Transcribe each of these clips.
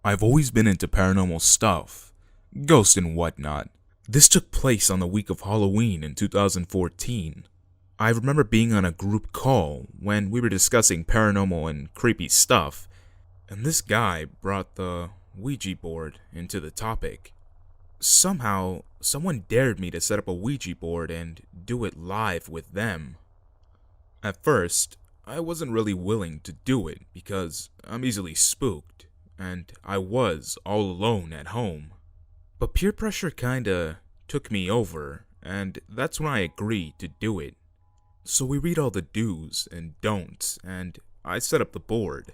I've always been into paranormal stuff, ghosts and whatnot. This took place on the week of Halloween in 2014. I remember being on a group call when we were discussing paranormal and creepy stuff, and this guy brought the Ouija board into the topic. Somehow, someone dared me to set up a Ouija board and do it live with them. At first, I wasn't really willing to do it because I'm easily spooked, and I was all alone at home. But peer pressure kinda took me over, and that's when I agreed to do it. So we read all the do's and don'ts, and I set up the board.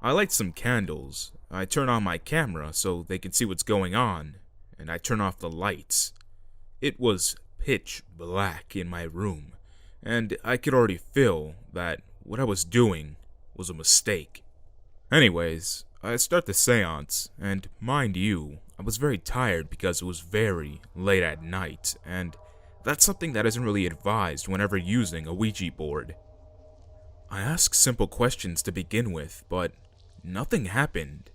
I light some candles, I turn on my camera so they can see what's going on, and I turn off the lights. It was pitch black in my room, and I could already feel that what I was doing was a mistake. Anyways, I start the seance, and mind you, I was very tired because it was very late at night, and that's something that isn't really advised whenever using a Ouija board. I asked simple questions to begin with, but nothing happened.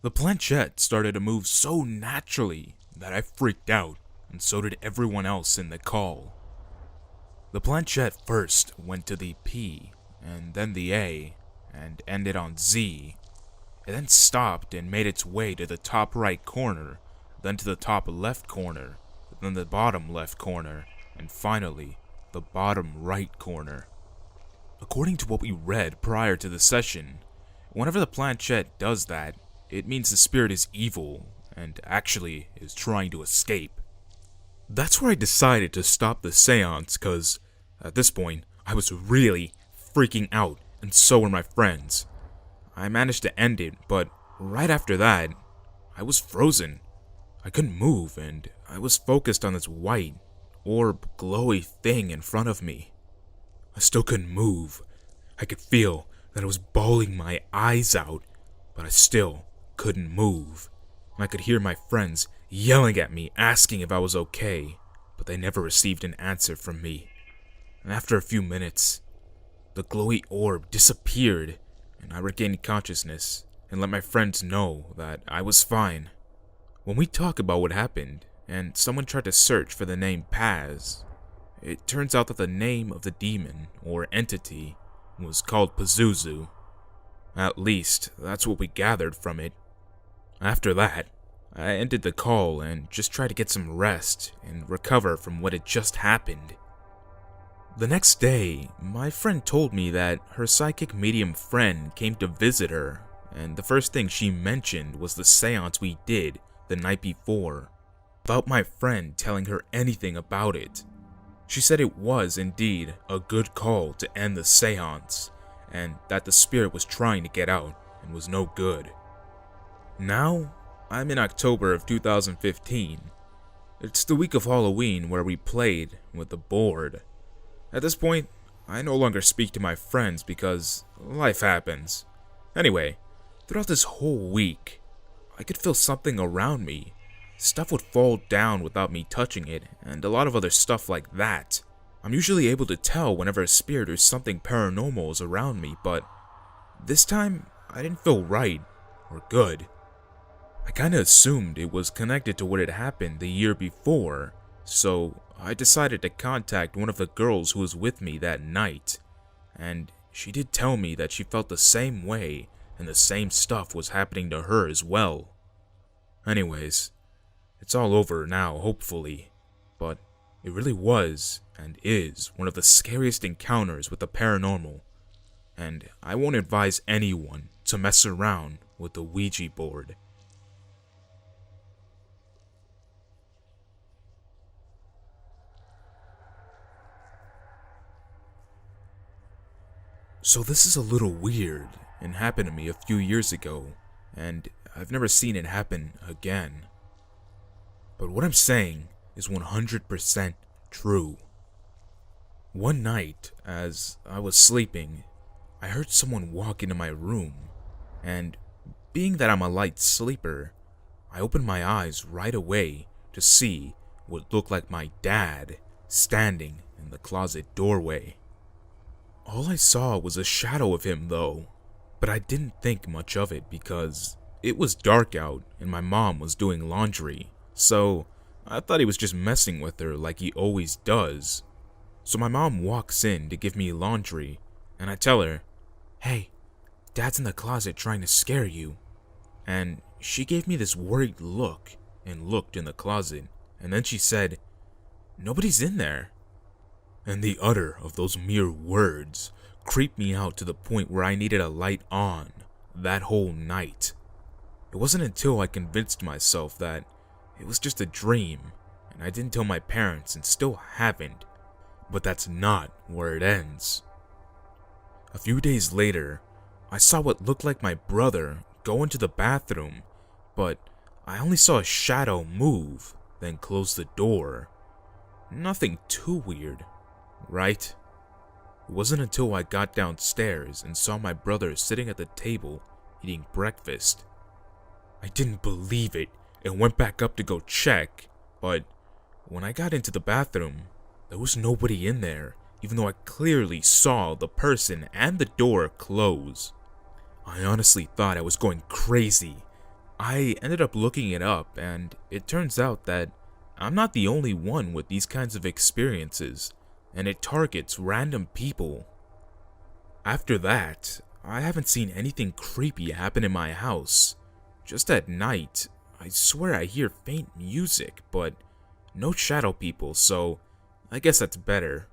The planchette started to move so naturally that I freaked out, and so did everyone else in the call. The planchette first went to the P, and then the A, and ended on Z. It then stopped and made its way to the top right corner, then to the top left corner, then the bottom left corner, and finally, the bottom right corner. According to what we read prior to the session, whenever the planchette does that, it means the spirit is evil, and actually is trying to escape. That's where I decided to stop the seance, cause at this point, I was really freaking out, and so were my friends. I managed to end it, but right after that, I was frozen. I couldn't move, and I was focused on this white, orb, glowy thing in front of me. I still couldn't move. I could feel that I was bawling my eyes out, but I still couldn't move. And I could hear my friends yelling at me, asking if I was okay, but they never received an answer from me. And after a few minutes, the glowy orb disappeared, and I regained consciousness and let my friends know that I was fine. When we talk about what happened, and someone tried to search for the name Paz, it turns out that the name of the demon, or entity, was called Pazuzu. At least, that's what we gathered from it. After that, I ended the call and just tried to get some rest and recover from what had just happened. The next day, my friend told me that her psychic medium friend came to visit her, and the first thing she mentioned was the seance we did the night before, without my friend telling her anything about it. She said it was indeed a good call to end the seance, and that the spirit was trying to get out and was no good. Now, I'm in October of 2015. It's the week of Halloween where we played with the board. At this point, I no longer speak to my friends because life happens. Anyway, throughout this whole week, I could feel something around me. Stuff would fall down without me touching it, and a lot of other stuff like that. I'm usually able to tell whenever a spirit or something paranormal is around me, but this time, I didn't feel right or good. I kinda assumed it was connected to what had happened the year before, so I decided to contact one of the girls who was with me that night, and she did tell me that she felt the same way and the same stuff was happening to her as well. Anyways, it's all over now, hopefully, but it really was and is one of the scariest encounters with the paranormal, and I won't advise anyone to mess around with the Ouija board. So this is a little weird and happened to me a few years ago, and I've never seen it happen again. But what I'm saying is 100% true. One night, as I was sleeping, I heard someone walk into my room, and being that I'm a light sleeper, I opened my eyes right away to see what looked like my dad standing in the closet doorway. All I saw was a shadow of him though, but I didn't think much of it because It was dark out and my mom was doing laundry, so I thought he was just messing with her like he always does. So my mom walks in to give me laundry, and I tell her, "Hey, Dad's in the closet trying to scare you." And she gave me this worried look and looked in the closet, and then she said, "Nobody's in there." And the utter of those mere words creeped me out to the point where I needed a light on that whole night. It wasn't until I convinced myself that it was just a dream, and I didn't tell my parents and still haven't. But that's not where it ends. A few days later, I saw what looked like my brother go into the bathroom, but I only saw a shadow move, then close the door. Nothing too weird, right? It wasn't until I got downstairs and saw my brother sitting at the table eating breakfast. I didn't believe it and went back up to go check, but when I got into the bathroom, there was nobody in there, even though I clearly saw the person and the door close. I honestly thought I was going crazy. I ended up looking it up, and it turns out that I'm not the only one with these kinds of experiences, and it targets random people. After that, I haven't seen anything creepy happen in my house. Just at night, I swear I hear faint music, but no shadow people, so I guess that's better.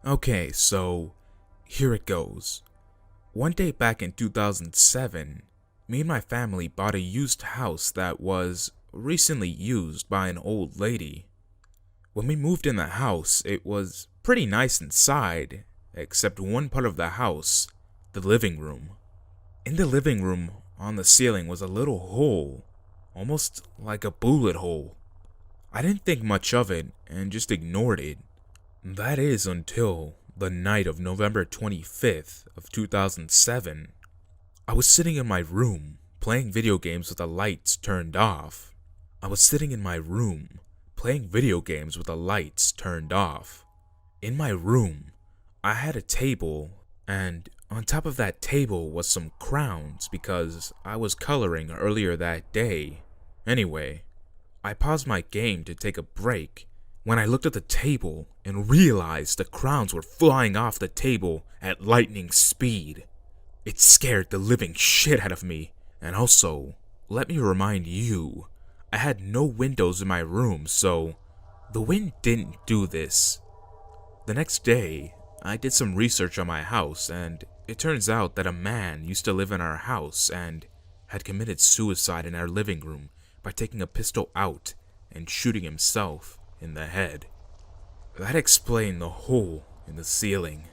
Okay, so here it goes. One day back in 2007, me and my family bought a used house that was recently used by an old lady. When we moved in the house, it was pretty nice inside, except one part of the house, the living room. In the living room, on the ceiling was a little hole, almost like a bullet hole. I didn't think much of it and just ignored it. That is until the night of November 25th of 2007. I was sitting in my room, playing video games with the lights turned off. In my room, I had a table, and on top of that table was some crowns because I was coloring earlier that day. Anyway, I paused my game to take a break when I looked at the table and realized the crowns were flying off the table at lightning speed. It scared the living shit out of me, and also, let me remind you, I had no windows in my room, so the wind didn't do this. The next day, I did some research on my house, and it turns out that a man used to live in our house and had committed suicide in our living room by taking a pistol out and shooting himself in the head. That explained the hole in the ceiling.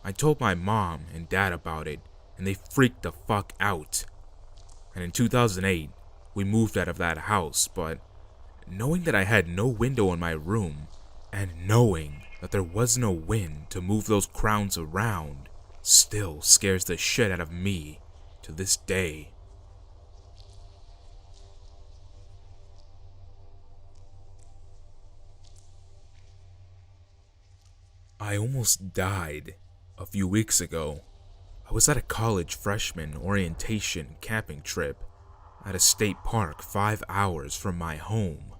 I told my mom and dad about it, and they freaked the fuck out. And in 2008, we moved out of that house, but knowing that I had no window in my room, and knowing that there was no wind to move those crowns around, still scares the shit out of me to this day. I almost died a few weeks ago. I was at a college freshman orientation camping trip at a state park 5 hours from my home.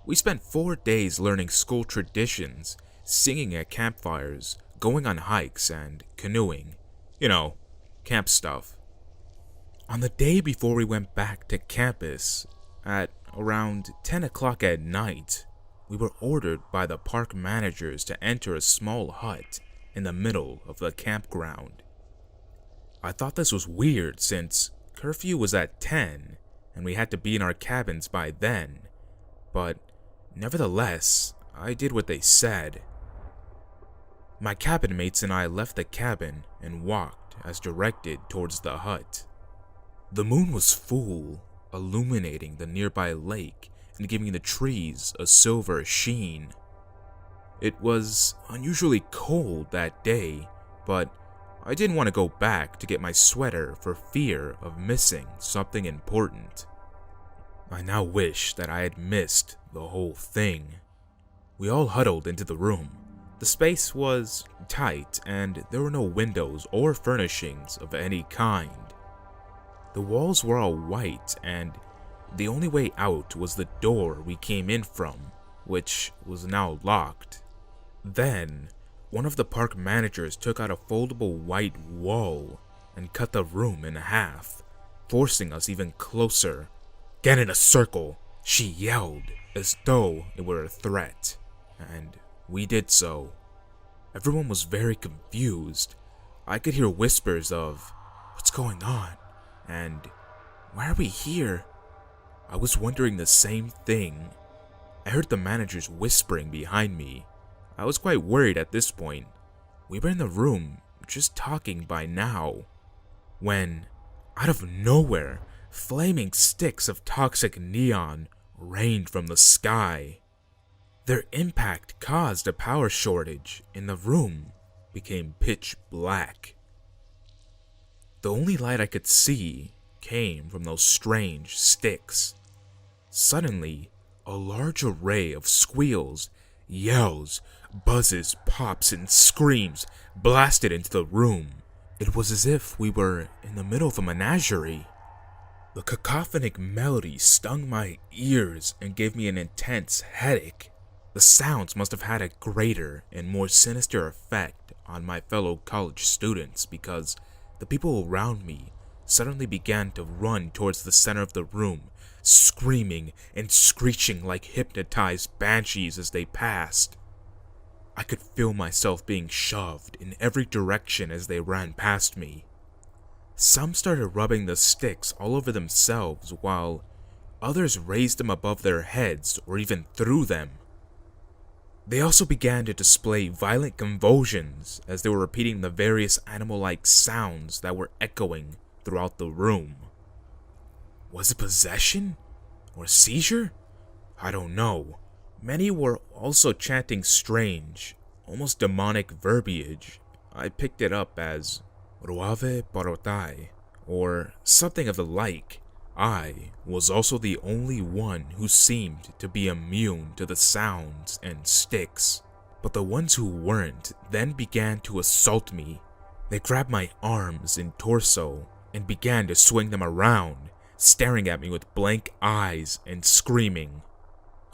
We spent 4 days learning school traditions, singing at campfires, going on hikes, and canoeing. You know, camp stuff. On the day before we went back to campus, at around 10 o'clock at night, we were ordered by the park managers to enter a small hut in the middle of the campground. I thought this was weird since curfew was at 10 and we had to be in our cabins by then, but nevertheless, I did what they said. My cabin mates and I left the cabin and walked as directed towards the hut. The moon was full, illuminating the nearby lake and giving the trees a silver sheen. It was unusually cold that day, but I didn't want to go back to get my sweater for fear of missing something important. I now wish that I had missed the whole thing. We all huddled into the room. The space was tight, and there were no windows or furnishings of any kind. The walls were all white, and the only way out was the door we came in from, which was now locked. Then, one of the park managers took out a foldable white wall and cut the room in half, forcing us even closer. "Get in a circle," she yelled, as though it were a threat, and we did so. Everyone was very confused. I could hear whispers of, "What's going on?" and "Why are we here?" I was wondering the same thing. I heard the managers whispering behind me. I was quite worried at this point. We were in the room, just talking by now, when, out of nowhere, flaming sticks of toxic neon rained from the sky. Their impact caused a power shortage, and the room became pitch black. The only light I could see came from those strange sticks. Suddenly, a large array of squeals, yells, buzzes, pops, and screams blasted into the room. It was as if we were in the middle of a menagerie. The cacophonic melody stung my ears and gave me an intense headache. The sounds must have had a greater and more sinister effect on my fellow college students because the people around me suddenly began to run towards the center of the room, screaming and screeching like hypnotized banshees as they passed. I could feel myself being shoved in every direction as they ran past me. Some started rubbing the sticks all over themselves, while others raised them above their heads or even threw them. They also began to display violent convulsions as they were repeating the various animal-like sounds that were echoing throughout the room. Was it possession? Or seizure? I don't know. Many were also chanting strange, almost demonic verbiage. I picked it up as Ruave Parotai, or something of the like. I was also the only one who seemed to be immune to the sounds and sticks, but the ones who weren't then began to assault me. They grabbed my arms and torso and began to swing them around, staring at me with blank eyes and screaming,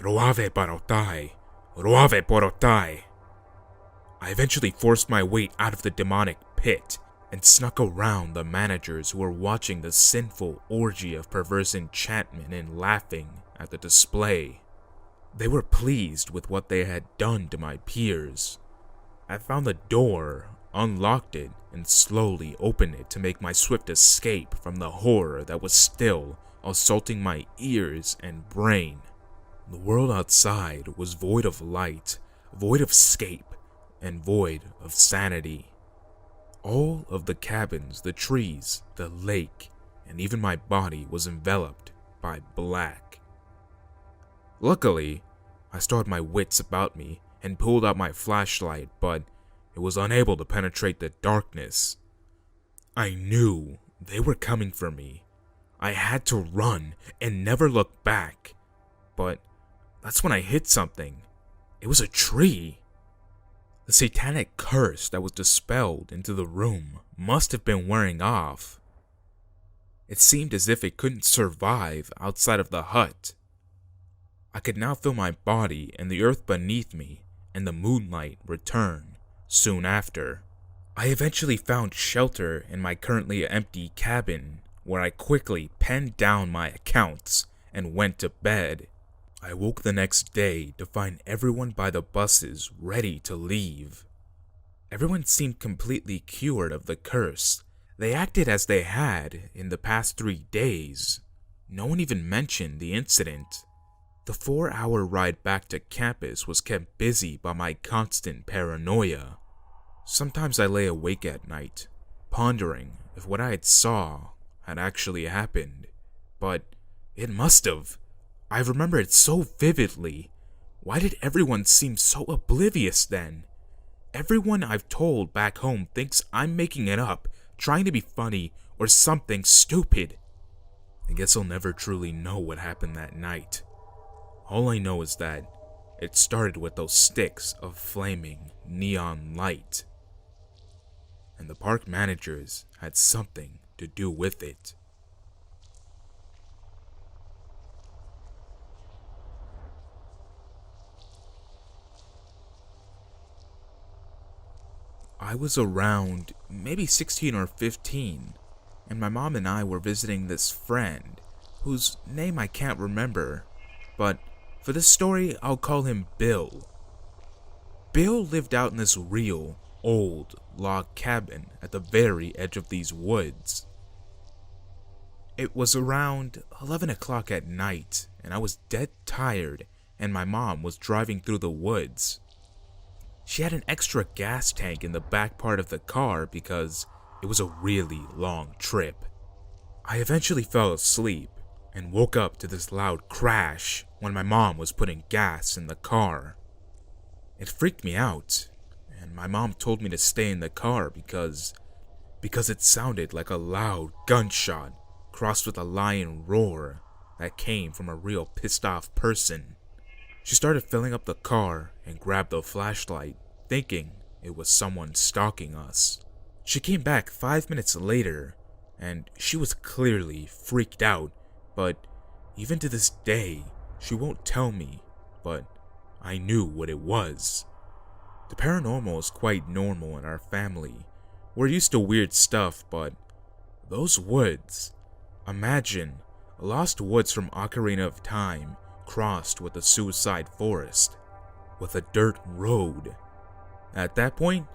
"Ruave Parotai! Ruave Parotai!" I eventually forced my way out of the demonic pit and snuck around the managers who were watching the sinful orgy of perverse enchantment and laughing at the display. They were pleased with what they had done to my peers. I found the door, unlocked it, and slowly opened it to make my swift escape from the horror that was still assaulting my ears and brain. The world outside was void of light, void of escape, and void of sanity. All of the cabins, the trees, the lake, and even my body was enveloped by black. Luckily, I still had my wits about me and pulled out my flashlight, but it was unable to penetrate the darkness. I knew they were coming for me. I had to run and never look back, but that's when I hit something. It was a tree. The satanic curse that was dispelled into the room must have been wearing off. It seemed as if it couldn't survive outside of the hut. I could now feel my body and the earth beneath me, and the moonlight return soon after. I eventually found shelter in my currently empty cabin, where I quickly penned down my accounts and went to bed. I woke the next day to find everyone by the buses ready to leave. Everyone seemed completely cured of the curse. They acted as they had in the past 3 days. No one even mentioned the incident. The 4-hour ride back to campus was kept busy by my constant paranoia. Sometimes I lay awake at night, pondering if what I saw had actually happened. But it must have. I remember it so vividly. Why did everyone seem so oblivious then? Everyone I've told back home thinks I'm making it up, trying to be funny, or something stupid. I guess I'll never truly know what happened that night. All I know is that It started with those sticks of flaming neon light, and the park managers had something to do with it. I was around maybe 16 or 15, and my mom and I were visiting this friend, whose name I can't remember, but for this story I'll call him Bill. Bill lived out in this real, old log cabin at the very edge of these woods. It was around 11 o'clock at night, and I was dead tired, and my mom was driving through the woods. She had an extra gas tank in the back part of the car because it was a really long trip. I eventually fell asleep and woke up to this loud crash when my mom was putting gas in the car. It freaked me out, and my mom told me to stay in the car because it sounded like a loud gunshot crossed with a lion roar that came from a real pissed off person. She started filling up the car and grabbed the flashlight, thinking it was someone stalking us. She came back 5 minutes later, and she was clearly freaked out, but even to this day, she won't tell me, but I knew what it was. The paranormal is quite normal in our family. We're used to weird stuff, but those woods, imagine lost woods from Ocarina of Time crossed with a suicide forest, with a dirt road. At that point,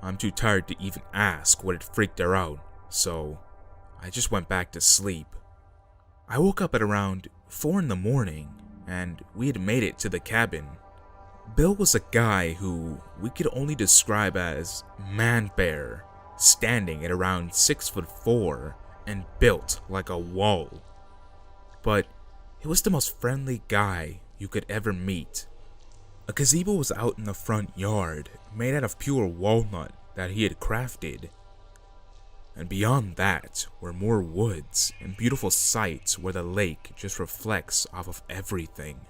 I'm too tired to even ask what had freaked her out, so I just went back to sleep. I woke up at around 4 in the morning, and we had made it to the cabin. Bill was a guy who we could only describe as man-bear, standing at around 6'4" and built like a wall. But he was the most friendly guy you could ever meet. A gazebo was out in the front yard, made out of pure walnut that he had crafted. And beyond that were more woods and beautiful sights where the lake just reflects off of everything.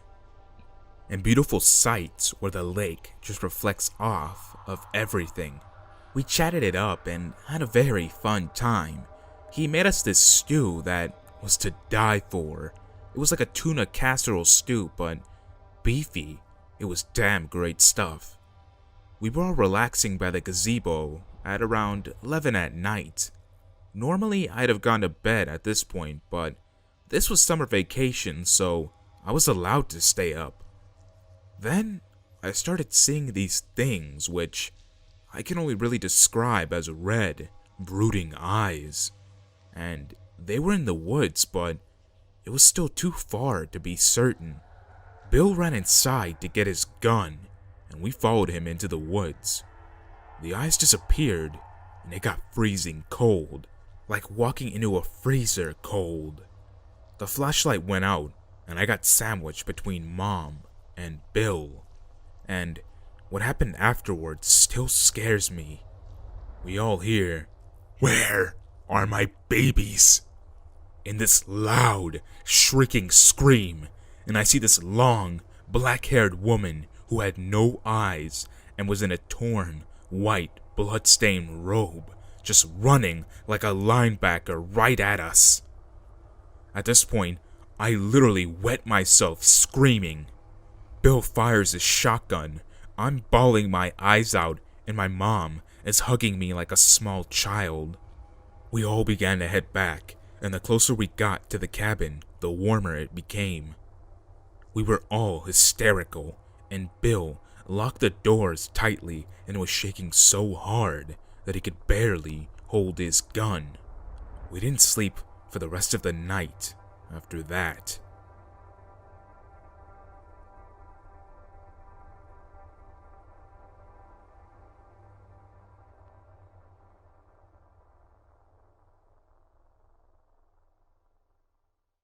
We chatted it up and had a very fun time. He made us this stew that was to die for. It was like a tuna casserole stew, but beefy. It was damn great stuff. We were all relaxing by the gazebo at around 11 at night. Normally, I'd have gone to bed at this point, but this was summer vacation, so I was allowed to stay up. Then, I started seeing these things, which I can only really describe as red, brooding eyes. And they were in the woods, but it was still too far to be certain. Bill ran inside to get his gun, and we followed him into the woods. The eyes disappeared, and it got freezing cold, like walking into a freezer cold. The flashlight went out, and I got sandwiched between Mom and Bill. And what happened afterwards still scares me. We all hear, "Where are my babies?" in this loud, shrieking scream, and I see this long, black-haired woman who had no eyes and was in a torn, white, blood-stained robe, just running like a linebacker right at us. At this point, I literally wet myself screaming. Bill fires his shotgun. I'm bawling my eyes out, and my mom is hugging me like a small child. We all began to head back, and the closer we got to the cabin, the warmer it became. We were all hysterical, and Bill locked the doors tightly and was shaking so hard that he could barely hold his gun. We didn't sleep for the rest of the night after that.